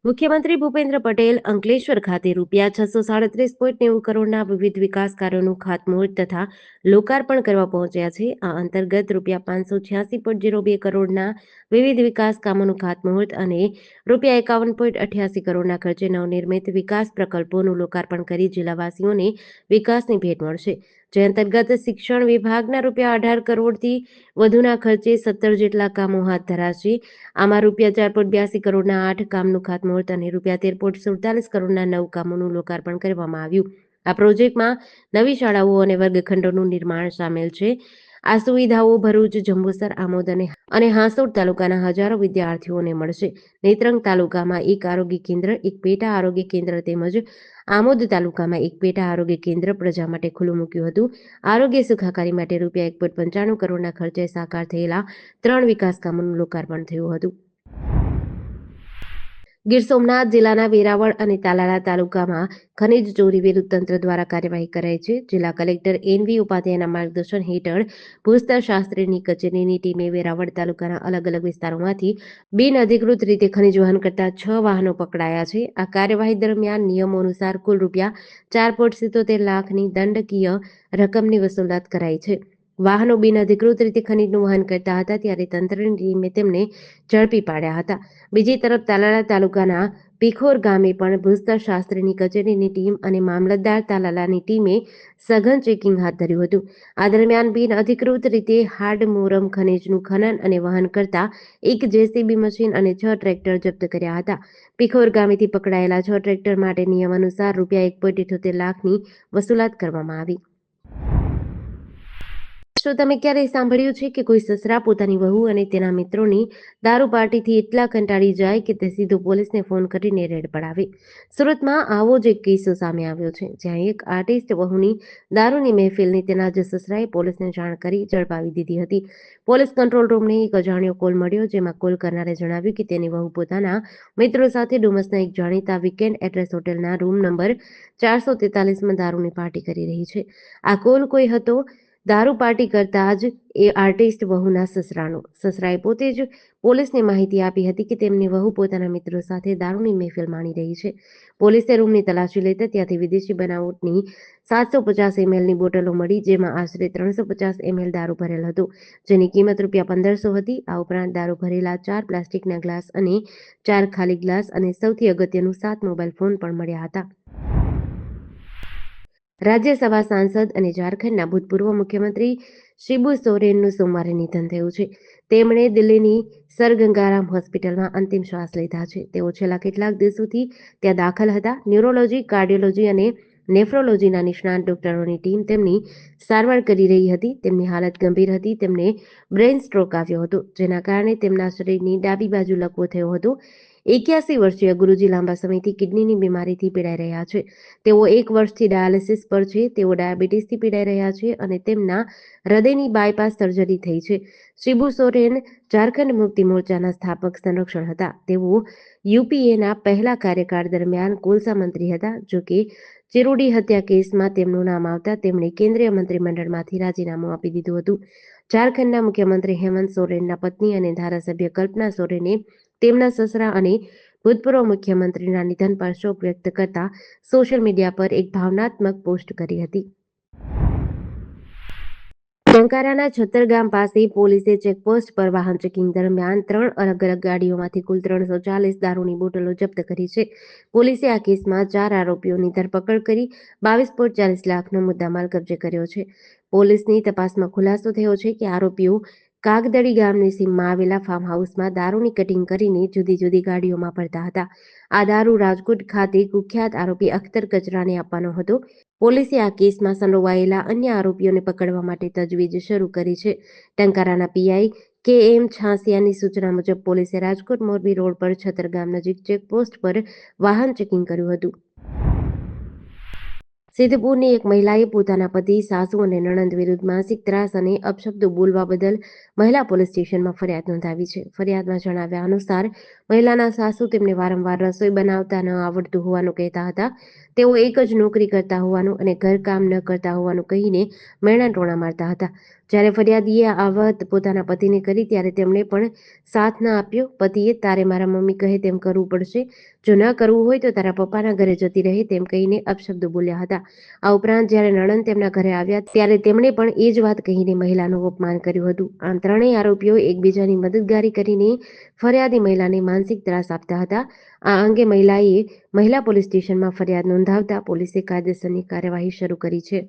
મુખ્યમંત્રી ભૂપેન્દ્ર પટેલ અંકલેશ્વર ખાતે ₹637.90 કરોડના વિવિધ વિકાસ કાર્યોનું ખાતમુહૂર્ત તથા લોકાર્પણ કરવા પહોંચ્યા છે. આ અંતર્ગત ₹586.02 કરોડના વિવિધ વિકાસ કામોનું ખાતમુહૂર્ત અને ₹51.88 કરોડના ખર્ચે નવનિર્મિત વિકાસ પ્રકલ્પોનું લોકાર્પણ કરી જિલ્લાવાસીઓને વિકાસની ભેટ મળશે. જે અંતર્ગત શિક્ષણ વિભાગના ₹18 કરોડથી વધુના ખર્ચે 17 જેટલા કામો હાથ ધરાશે. આમાં ₹4.82 કરોડના 8 કામનું ખાતમુહૂર્ત અને ₹13.47 કરોડના 9 કામોનું લોકાર્પણ કરવામાં આવ્યું. આ પ્રોજેક્ટમાં નવી શાળાઓ અને વર્ગખંડોનું નિર્માણ સામેલ છે. આ સુવિધાઓ ભરૂચ, જંબુસર, આમોદ અને હાંસોટ તાલુકાના હજારો વિદ્યાર્થીઓને મળશે. નેત્રંગ તાલુકામાં એક આરોગ્ય કેન્દ્ર, એક પેટા આરોગ્ય કેન્દ્ર તેમજ આમોદ તાલુકામાં એક પેટા આરોગ્ય કેન્દ્ર પ્રજા માટે ખુલ્લું મૂક્યું હતું. આરોગ્ય સુખાકારી માટે ₹1.95 કરોડના ખર્ચે સાકાર થયેલા 3 વિકાસ કામોનું લોકાર્પણ થયું હતું. ગીર સોમનાથ જિલ્લાના વેરાવળ અને તાલાલા તાલુકામાં ખનીજ ચોરી વિરુદ્ધ તંત્ર દ્વારા કાર્યવાહી કરાઈ છે. જિલ્લા કલેક્ટર એનવી ઉપાધ્યાયના માર્ગદર્શન હેઠળ ભૂસ્તરશાસ્ત્રીની કચેરીની ટીમે વેરાવળ તાલુકાના અલગ અલગ વિસ્તારોમાંથી બિનઅધિકૃત રીતે ખનીજ વહન કરતા 6 વાહનો પકડાયા છે. આ કાર્યવાહી દરમિયાન નિયમો અનુસાર કુલ ₹4.77 લાખની દંડકીય રકમની વસૂલાત કરાઈ છે. વાહનો બિનઅધિકૃત રીતે ખનીજનું વહન કરતા હતા ત્યારે તંત્રની ટીમે તેમને ઝડપી પાડ્યા હતા. બીજી તરફ તાલાલા તાલુકાના પીખોર ગામે પણ ભૂસ્તરશાસ્ત્રીની કચેરીની ટીમ અને મામલતદાર તાલાલાની ટીમે સઘન ચેકિંગ હાથ ધર્યું હતું. આ દરમિયાન બિનઅધિકૃત રીતે હાર્ડમોરમ ખનીજનું ખનન અને વહન કરતા એક જેસીબી મશીન અને 6 ટ્રેક્ટર જપ્ત કર્યા હતા. પીખોર ગામેથી પકડાયેલા 6 ટ્રેક્ટર માટે નિયમ અનુસાર ₹1.78 લાખની વસૂલાત કરવામાં આવી. શું તમે ક્યારેય સાંભળ્યું છે કે કોઈ સસરા પોતાની વહુ અને તેના મિત્રોની દારૂ પાર્ટીથી એટલા કંટાળી જાય કે તે સીધો પોલીસને ફોન કરીને રેડ પડાવે? સુરતમાં આવો જ એક કિસ્સો સામે આવ્યો છે, જ્યાં એક આર્ટિસ્ટ વહુની દારૂની મહેફિલની તેના જ સસરાએ પોલીસને જાણ કરી ઝડપાવી દીધી હતી. પોલીસ કંટ્રોલ રૂમને એક અજાણ્યો કોલ મળ્યો, જેમાં કોલ કરનારે જણાવ્યું કે તેની વહુ પોતાના મિત્રો સાથે ડુમસના એક જાણીતા વીકેન્ડ એડ્રેસ હોટેલના રૂમ નંબર 443માં દારૂની પાર્ટી કરી રહી છે. આ કોલ કોઈ હતો દારૂ પાર્ટી કરતા જ એ આર્ટિસ્ટ વહુના સસરાનો. સસરાએ પોતે જ પોલીસને માહિતી આપી હતી કે તેમની વહુ પોતાના મિત્રો સાથે દારૂની મહેફિલ માણી રહી છે. પોલીસે રૂમની તલાશી લેતા ત્યાંથી વિદેશી બનાવટની 750 mlની બોટલો મળી, જેમાં આશરે 350 ml દારૂ ભરેલ હતો, જેની કિંમત ₹1500 હતી. આ ઉપરાંત દારૂ ભરેલા 4 પ્લાસ્ટિકના ગ્લાસ અને 4 ખાલી ગ્લાસ અને સૌથી અગત્યનું 7 મોબાઈલ ફોન પણ મળ્યા હતા. રાજ્યસભા સાંસદ અને ઝારખંડના ભૂતપૂર્વ મુખ્યમંત્રી શિબુ સોરેનનું સોમવારે નિધન થયું છે. તેમણે દિલ્હીની સર ગંગારામ હોસ્પિટલમાં અંતિમ શ્વાસ લીધા છે. તેઓ છેલ્લા કેટલાક દિવસોથી ત્યાં દાખલ હતા. ન્યુરોલોજી, કાર્ડિયોલોજી અને નેફ્રોલોજીના નિષ્ણાત ડોક્ટરોની ટીમ તેમની સારવાર કરી રહી હતી. તેમની હાલત ગંભીર હતી. તેમને બ્રેઇન સ્ટ્રોક આવ્યો હતો, જેના કારણે તેમના શરીરની ડાબી બાજુ લકવો થયો હતો. 81 વર્ષીય ગુરુજી લાંબા સમયથી કિડનીની બીમારીથી પીડાઈ રહ્યા છે. તેઓ 1 વર્ષથી ડાયાલિસિસ પર છે. તેઓ ડાયાબિટીસથી પીડાઈ રહ્યા છે અને તેમના હૃદયની બાયપાસ સર્જરી થઈ છે. શિબુ સોરેન ઝારખંડ મુક્તિ મોરચાના સ્થાપક સંરક્ષણ હતા. તેઓ યુપીએના પહેલા કાર્યકાળ દરમિયાન કોલસા મંત્રી હતા. જોકે ચિરોડી હત્યા કેસમાં તેમનું નામ આવતા તેમણે કેન્દ્રીય મંત્રીમંડળમાંથી રાજીનામું આપી દીધું હતું. ઝારખંડના મુખ્યમંત્રી હેમંત સોરેનના પત્ની અને ધારાસભ્ય કલ્પના સોરેને તેમના સસરા અને ભૂતપૂર્વ મુખ્યમંત્રીના નિધન પર શોક વ્યક્ત કરતા સોશિયલ મીડિયા પર એક ભાવનાત્મક પોસ્ટ કરી હતી. ટંકારાના છત્તરગામ પાસે પોલીસે ચેકપોસ્ટ પર વાહન ચેકિંગ દરમિયાન 3 અલગ અલગ ગાડીઓમાંથી કુલ 340 દારૂની બોટલો જપ્ત કરી છે. પોલીસે આ કેસમાં 4 આરોપીઓની ધરપકડ કરી 22.40 લાખનો મુદ્દામાલ કબજે કર્યો છે. પોલીસની તપાસમાં ખુલાસો થયો છે કે આરોપીઓ કાગદડી ગામની સીમમાં આવેલા ફાર્મ હાઉસમાં દારૂની કટિંગ કરીને જુદી જુદી ગાડીઓમાં ભરતા હતા. આ દારૂ રાજકોટ ખાતે કુખ્યાત આરોપી અખ્તર કચરાને આપવાનો હતો. પોલીસે આ કેસમાં સંડોવાયેલા અન્ય આરોપીઓને પકડવા માટે તજવીજ શરૂ કરી છે. ટંકારાના પીઆઈ KM છાસિયાની સૂચના મુજબ પોલીસે રાજકોટ મોરબી રોડ પર છતરગામ નજીક ચેકપોસ્ટ પર વાહન ચેકિંગ કર્યું હતું. સિદ્ધપુરની એક મહિલાએ પોતાના પતિ, સાસુ અને નણંદ વિરુદ્ધ માનસિક ત્રાસ અને અપશબ્દો બોલવા બદલ મહિલા પોલીસ સ્ટેશનમાં ફરિયાદ નોંધાવી છે. ફરિયાદમાં જણાવ્યા અનુસાર મહિલાના સાસુ તેમને વારંવાર રસોઈ બનાવતા ન આવડતું હોવાનું કહેતા હતા. તેઓ એક જ નોકરી કરતા હોવાનું અને ઘરકામ ન કરતા હોવાનું કહીને મેણાં ટોણા મારતા હતા. જ્યારે ફરિયાદીએ આ વાત પોતાના પતિને કરી ત્યારે તેમણે પણ સાથ ન આપ્યો. પતિએ "તારે મારા મમ્મી કહે તેમ કરવું પડશે. જો ન કરવું હોય તો તારા પપ્પાના ઘરે જતી રહે તેમ કહીને અપશબ્દો બોલ્યા હતા. આ ઉપરાંત જ્યારે નણંદ તેમના ઘરે આવ્યા ત્યારે તેમણે પણ એ જ વાત કહીને મહિલાનું અપમાન કર્યું હતું. આમ ત્રણેય આરોપીઓ એકબીજાની મદદગારી કરીને ફરિયાદી મહિલાને માનસિક ત્રાસ આપતા હતા. આ અંગે મહિલાએ મહિલા પોલીસ સ્ટેશનમાં ફરિયાદ નોંધાવતા પોલીસે કાયદેસરની કાર્યવાહી શરૂ કરી છે.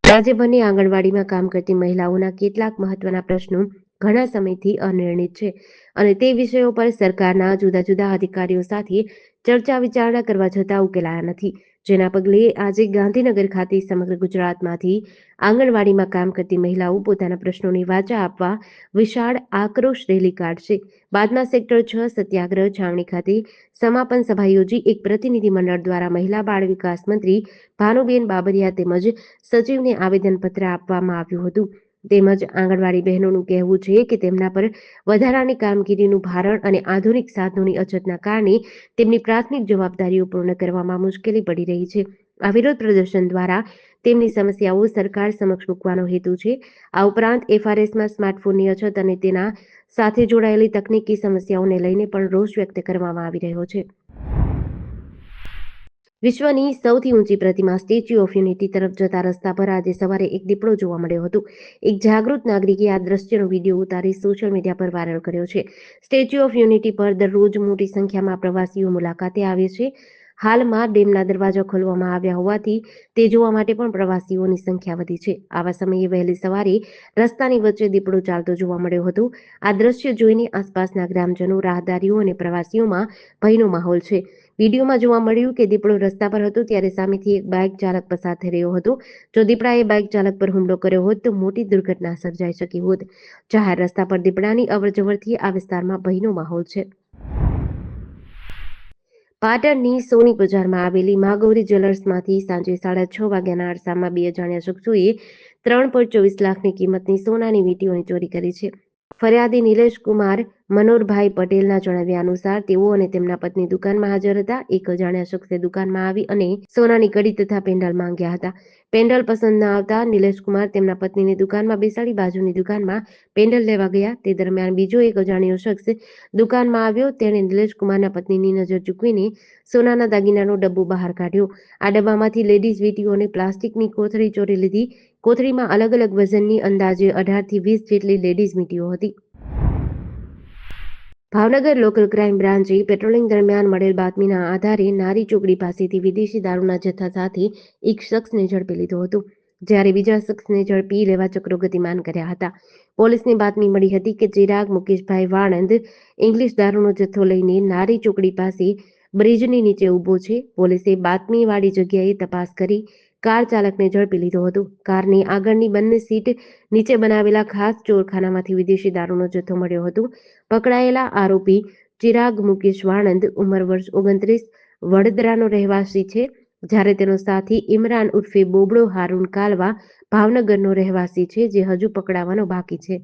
રાજ્યભરની આંગણવાડીમાં કામ કરતી મહિલાઓના કેટલાક મહત્વના પ્રશ્નો ઘણા સમયથી અનિર્ણિત છે અને તે વિષયો પર સરકારના જુદા જુદા અધિકારીઓ સાથે ચર્ચા વિચારણા કરવા છતાં ઉકેલાયા નથી. જેના પગલે આજે ગાંધીનગર ખાતે સમગ્ર ગુજરાતમાંથી આંગણવાડીમાં કામ કરતી મહિલાઓ પોતાના પ્રશ્નોની વાચા આપવા વિશાળ આક્રોશ રેલી કાઢશે. બાદમાં સેક્ટર 6 સત્યાગ્રહ છાવણી ખાતે સમાપન સભા યોજી એક પ્રતિનિધિ મંડળ દ્વારા મહિલા બાળ વિકાસ મંત્રી ભાનુબેન બાબરિયા તેમજ સચિવને આવેદનપત્ર આપવામાં આવ્યું હતું. તેમજ આંગણવાડી બહેનોનું કહેવું છે કે તેમના પર વધારાની કામગીરીનું ભારણ અને આધુનિક સાધનોની અછતના કારણે તેમની પ્રાથમિક જવાબદારીઓ પૂર્ણ કરવામાં મુશ્કેલી પડી રહી છે. આ વિરોધ પ્રદર્શન દ્વારા તેમની સમસ્યાઓ સરકાર સમક્ષ મૂકવાનો હેતુ છે. આ ઉપરાંત એફઆરએસમાં સ્માર્ટફોનની અછત અને તેના સાથે જોડાયેલી તકનીકી સમસ્યાઓને લઈને પણ રોષ વ્યક્ત કરવામાં આવી રહ્યો છે. વિશ્વની સૌથી ઊંચી પ્રતિમા સ્ટેચ્યુ ઓફ યુનિટી તરફ જતા રસ્તા પર આજે સવારે એક દીપડો જોવા મળ્યો હતો. એક જાગૃત નાગરિકે આ દ્રશ્યનો વિડીયો ઉતારી સોશિયલ મીડિયા પર વાયરલ કર્યો છે. સ્ટેચ્યુ ઓફ યુનિટી પર દરરોજ મોટી સંખ્યામાં પ્રવાસીઓ મુલાકાતે આવે છે. હાલમાં ડેમના દરવાજા ખોલવામાં આવ્યા હોવાથી તે જોવા માટે પણ પ્રવાસીઓની સંખ્યા વધી છે. આવા સમયે વહેલી સવારે રસ્તાની વચ્ચે દીપડો ચાલતો જોવા મળ્યો હતો. આ દ્રશ્ય જોઈને આસપાસના ગ્રામજનો, રાહદારીઓ અને પ્રવાસીઓમાં ભયનો માહોલ છે. વિડીયોમાં જોવા મળ્યું કે દીપડો રસ્તા પર હતો ત્યારે સામેથી એક બાઇક ચાલક પસાર થઈ રહ્યો હતો. જો દીપડાએ બાઇક ચાલક પર હુમલો કર્યો હોત તો મોટી દુર્ઘટના સર્જાઈ શકી હોત. જાહેર રસ્તા પર દીપડાની અવરજવરથી આ વિસ્તારમાં ભયનો માહોલ છે. પાટણની સોની બજારમાં આવેલી માગોરી જ્વેલર્સમાંથી સાંજે 6:30 વાગ્યાના અરસામાં બે અજાણ્યા શખ્સોએ 3.24 લાખની કિંમતની સોનાની વીંટીઓની ચોરી કરી છે. ફરિયાદી નિલેશ કુમાર મનોહરભાઈ પટેલના જણાવ્યા અનુસાર તેઓ અને તેમના પત્ની દુકાનમાં હાજર હતા. એક અજાણ્યા શખ્સે દુકાનમાં આવી અને સોનાની કડી તથા પેન્ડલ માંગ્યા હતા. પેન્ડલ પસંદ ન આવતા નિલેશ કુમાર તેમના પત્નીને દુકાનમાં બેસાડી બાજુની દુકાનમાં પેન્ડલ લેવા ગયા. તે દરમિયાન બીજો એક અજાણ્યો શખ્સ દુકાનમાં આવ્યો. તેણે નિલેશ કુમારના પત્નીની નજર ચૂકવીને સોનાના દાગીનાનો ડબ્બો બહાર કાઢ્યો. આ ડબ્બામાંથી લેડીઝ વીંટીઓ અને પ્લાસ્ટિકની કોથળી ચોરી લીધી. કોથળીમાં અલગ અલગ વજનની અંદાજે 18 થી 20 જેટલી લેડીઝ વીંટીઓ હતી. ભાવનગર લોકલ ક્રાઇમ બ્રાન્ચે પેટ્રોલિંગ દરમિયાન મળેલ બાતમીના આધારે નારી ચોકડી પાસેથી વિદેશી દારૂના જથ્થા સાથે એક શખ્સને ઝડપી લીધો હતો. જ્યારે બીજા શખ્સને ઝડપી લેવા ચક્રો ગતિમાન કર્યા હતા. પોલીસને બાતમી મળી હતી કે ચિરાગ મુકેશભાઈ વાણંદ ઇંગ્લિશ દારૂનો જથ્થો લઈને નારી ચોકડી પાસે બ્રિજની નીચે ઊભો છે. પોલીસે બાતમીવાળી જગ્યાએ તપાસ કરી કાર ચાલકને ઝડપી લીધો હતો. કારની આગળની બંને સીટ નીચે બનાવેલા ખાસ ચોરખાનામાંથી વિદેશી દારૂનો જથ્થો મળ્યો હતો. પકડાયેલા આરોપી ચિરાગ મુકેશ વાણંદ ઉંમર વર્ષ 29 વડોદરાનો રહેવાસી છે. જ્યારે તેનો સાથી ઇમરાન ઉર્ફે બોબડો હારૂન કાલવા ભાવનગરનો રહેવાસી છે, જે હજુ પકડાવાનો બાકી છે.